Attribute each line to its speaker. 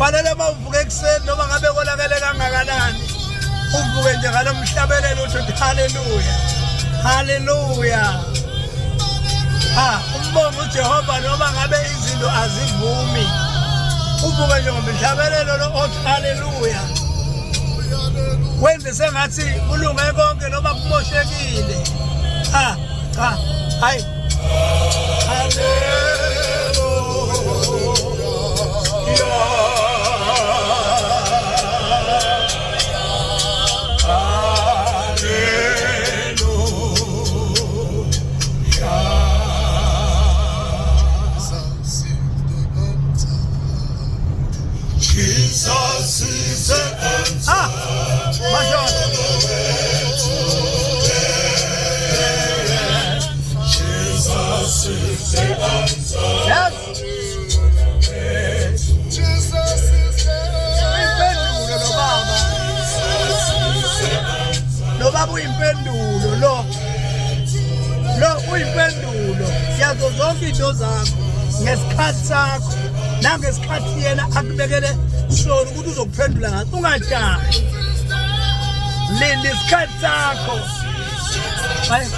Speaker 1: Fanele mawuvuka ekuseni noma ngabe konakele kangakanani. Uvuke nje ngalomhlabelelo uthi haleluya. Haleluya. Umbongo uJehova noma ngabe izinto azivumi. Uvuke nje ngomhlabelelo lo othi haleluya. Wenze sengathi kulunge konke noma kumoshekile. Hayi. Haleluya. Jesus is the answer. My God. Jesus is the answer. Yes. Jesus is the impendulo lo baba. Lo baba uyimpendulo lo. Lo uyimpendulo. Yazo zonke into zakho ngesikhathi sakho. Nangesikhathi yena akubekele sona ukuthi uzokuphendula ngaso ungajahi. Linda isikhathi sakho. Hayi.